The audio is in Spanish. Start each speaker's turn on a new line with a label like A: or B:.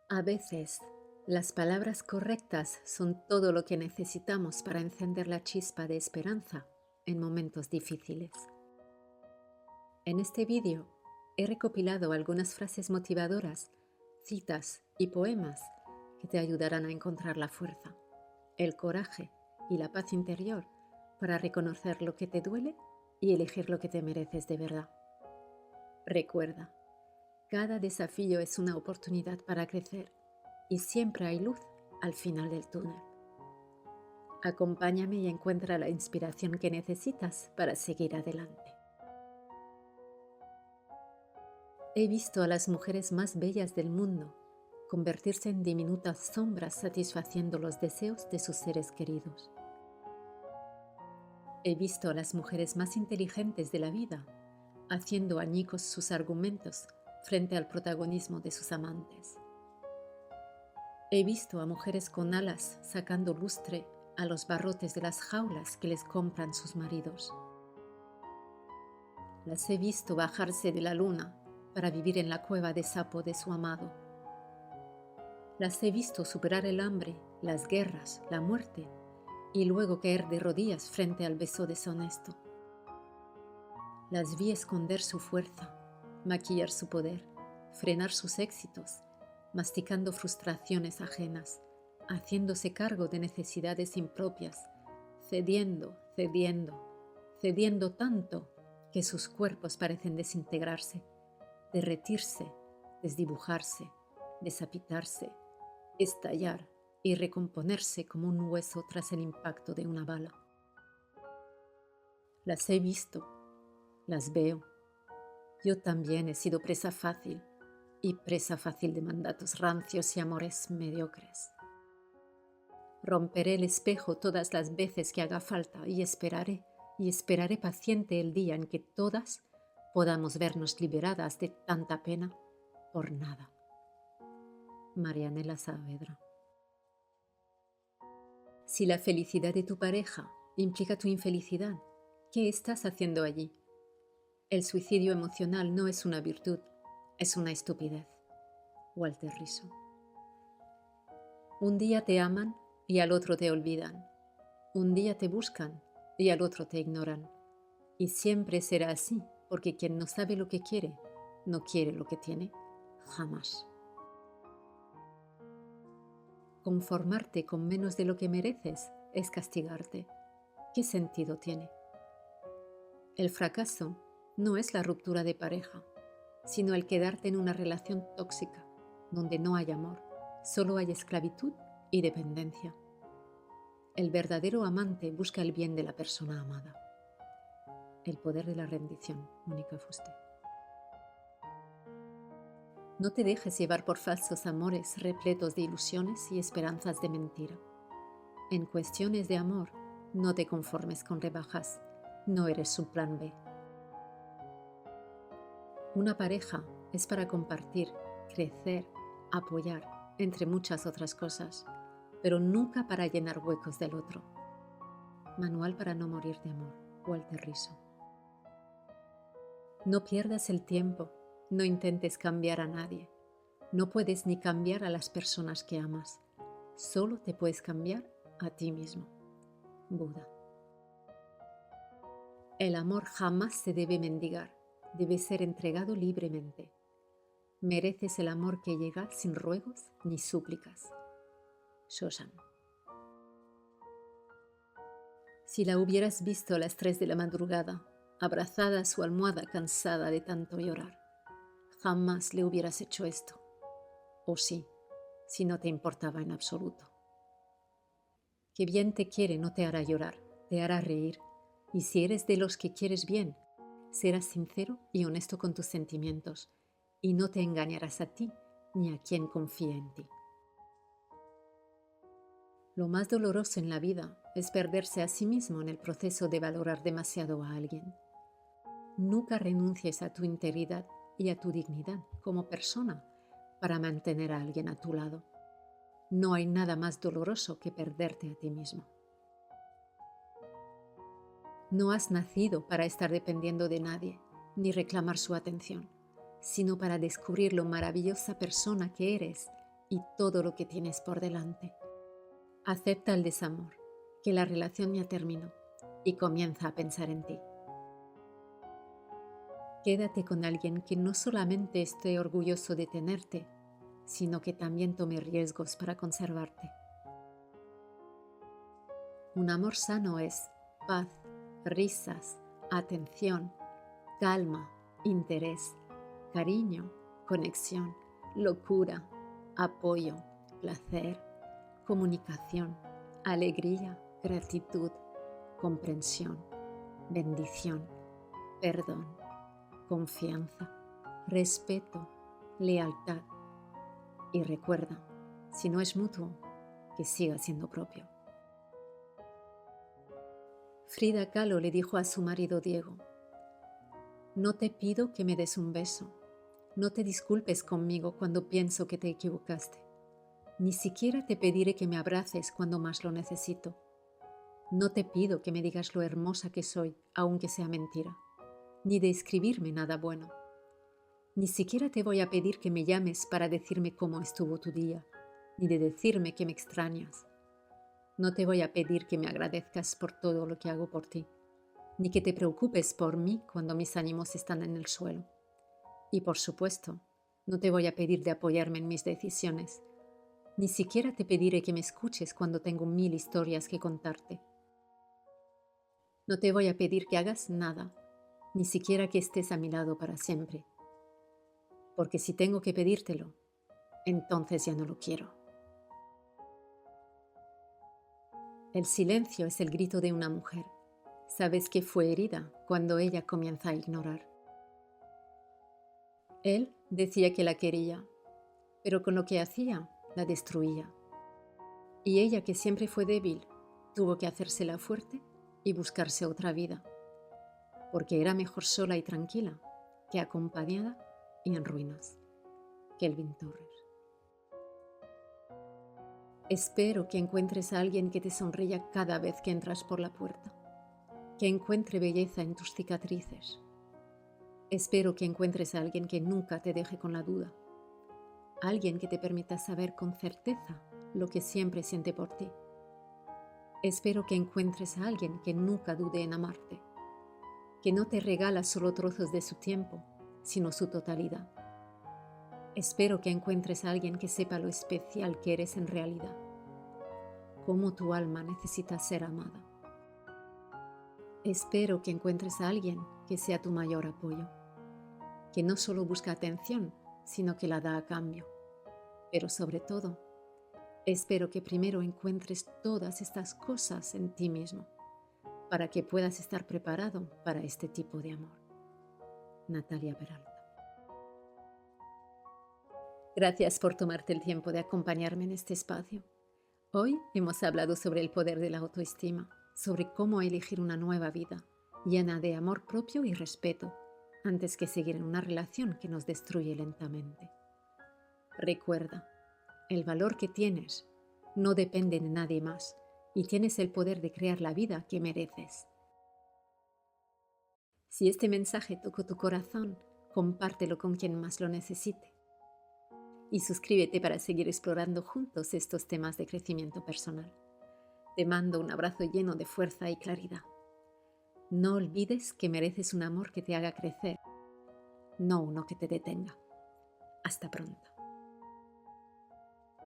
A: A veces, las palabras correctas son todo lo que necesitamos para encender la chispa de esperanza en momentos difíciles. En este vídeo he recopilado algunas frases motivadoras, citas y poemas que te ayudarán a encontrar la fuerza, el coraje y la paz interior para reconocer lo que te duele y elegir lo que te mereces de verdad. Recuerda, cada desafío es una oportunidad para crecer y siempre hay luz al final del túnel. Acompáñame y encuentra la inspiración que necesitas para seguir adelante. He visto a las mujeres más bellas del mundo convertirse en diminutas sombras satisfaciendo los deseos de sus seres queridos. He visto a las mujeres más inteligentes de la vida haciendo añicos sus argumentos frente al protagonismo de sus amantes. He visto a mujeres con alas sacando lustre a los barrotes de las jaulas que les compran sus maridos. Las he visto bajarse de la luna para vivir en la cueva de sapo de su amado. Las he visto superar el hambre, las guerras, la muerte y luego caer de rodillas frente al beso deshonesto. Las vi esconder su fuerza, maquillar su poder, frenar sus éxitos, masticando frustraciones ajenas, haciéndose cargo de necesidades impropias, cediendo, cediendo, cediendo tanto que sus cuerpos parecen desintegrarse, derretirse, desdibujarse, desapitarse, estallar y recomponerse como un hueso tras el impacto de una bala. Las he visto, las veo. Yo también he sido presa fácil y presa fácil de mandatos rancios y amores mediocres. Romperé el espejo todas las veces que haga falta y esperaré paciente el día en que todas podamos vernos liberadas de tanta pena por nada. Marianela Saavedra. Si la felicidad de tu pareja implica tu infelicidad, ¿qué estás haciendo allí? El suicidio emocional no es una virtud, es una estupidez. Walter Rizzo. Un día te aman y al otro te olvidan. Un día te buscan y al otro te ignoran. Y siempre será así, porque quien no sabe lo que quiere, no quiere lo que tiene, jamás. Conformarte con menos de lo que mereces es castigarte. ¿Qué sentido tiene? El fracaso no es la ruptura de pareja, sino el quedarte en una relación tóxica, donde no hay amor, solo hay esclavitud y dependencia. El verdadero amante busca el bien de la persona amada. El poder de la rendición, Mónica Fuster. No te dejes llevar por falsos amores repletos de ilusiones y esperanzas de mentira. En cuestiones de amor, no te conformes con rebajas, no eres su plan B. Una pareja es para compartir, crecer, apoyar, entre muchas otras cosas, pero nunca para llenar huecos del otro. Manual para no morir de amor, Walter Rizzo. No pierdas el tiempo, no intentes cambiar a nadie. No puedes ni cambiar a las personas que amas. Solo te puedes cambiar a ti mismo. Buda. El amor jamás se debe mendigar, debe ser entregado libremente. Mereces el amor que llega sin ruegos ni súplicas. Shoshan. Si la hubieras visto a las 3 de la madrugada, abrazada a su almohada cansada de tanto llorar, jamás le hubieras hecho esto. O sí, si no te importaba en absoluto. Que bien te quiere no te hará llorar, te hará reír. Y si eres de los que quieres bien, serás sincero y honesto con tus sentimientos y no te engañarás a ti ni a quien confíe en ti. Lo más doloroso en la vida es perderse a sí mismo en el proceso de valorar demasiado a alguien. Nunca renuncies a tu integridad y a tu dignidad como persona para mantener a alguien a tu lado. No hay nada más doloroso que perderte a ti mismo. No has nacido para estar dependiendo de nadie, ni reclamar su atención, sino para descubrir lo maravillosa persona que eres y todo lo que tienes por delante. Acepta el desamor, que la relación ya terminó, y comienza a pensar en ti. Quédate con alguien que no solamente esté orgulloso de tenerte, sino que también tome riesgos para conservarte. Un amor sano es paz, risas, atención, calma, interés, cariño, conexión, locura, apoyo, placer, comunicación, alegría, gratitud, comprensión, bendición, perdón, confianza, respeto, lealtad. Y recuerda, si no es mutuo, que siga siendo propio. Frida Kahlo le dijo a su marido Diego: no te pido que me des un beso, no te disculpes conmigo cuando pienso que te equivocaste, ni siquiera te pediré que me abraces cuando más lo necesito. No te pido que me digas lo hermosa que soy, aunque sea mentira, ni de escribirme nada bueno. Ni siquiera te voy a pedir que me llames para decirme cómo estuvo tu día, ni de decirme que me extrañas. No te voy a pedir que me agradezcas por todo lo que hago por ti, ni que te preocupes por mí cuando mis ánimos están en el suelo. Y por supuesto, no te voy a pedir de apoyarme en mis decisiones, ni siquiera te pediré que me escuches cuando tengo 1000 historias que contarte. No te voy a pedir que hagas nada, ni siquiera que estés a mi lado para siempre. Porque si tengo que pedírtelo, entonces ya no lo quiero. El silencio es el grito de una mujer. Sabes que fue herida cuando ella comienza a ignorar. Él decía que la quería, pero con lo que hacía, la destruía. Y ella, que siempre fue débil, tuvo que hacérsela fuerte y buscarse otra vida, porque era mejor sola y tranquila que acompañada y en ruinas. Kelvin Torres. Espero que encuentres a alguien que te sonría cada vez que entras por la puerta, que encuentre belleza en tus cicatrices. Espero que encuentres a alguien que nunca te deje con la duda, alguien que te permita saber con certeza lo que siempre siente por ti. Espero que encuentres a alguien que nunca dude en amarte, que no te regala solo trozos de su tiempo, sino su totalidad. Espero que encuentres a alguien que sepa lo especial que eres en realidad, cómo tu alma necesita ser amada. Espero que encuentres a alguien que sea tu mayor apoyo, que no solo busca atención, sino que la da a cambio. Pero sobre todo, espero que primero encuentres todas estas cosas en ti mismo, para que puedas estar preparado para este tipo de amor. Natalia Peralta. Gracias por tomarte el tiempo de acompañarme en este espacio. Hoy hemos hablado sobre el poder de la autoestima, sobre cómo elegir una nueva vida, llena de amor propio y respeto, antes que seguir en una relación que nos destruye lentamente. Recuerda, el valor que tienes no depende de nadie más y tienes el poder de crear la vida que mereces. Si este mensaje tocó tu corazón, compártelo con quien más lo necesite. Y suscríbete para seguir explorando juntos estos temas de crecimiento personal. Te mando un abrazo lleno de fuerza y claridad. No olvides que mereces un amor que te haga crecer, no uno que te detenga. Hasta pronto.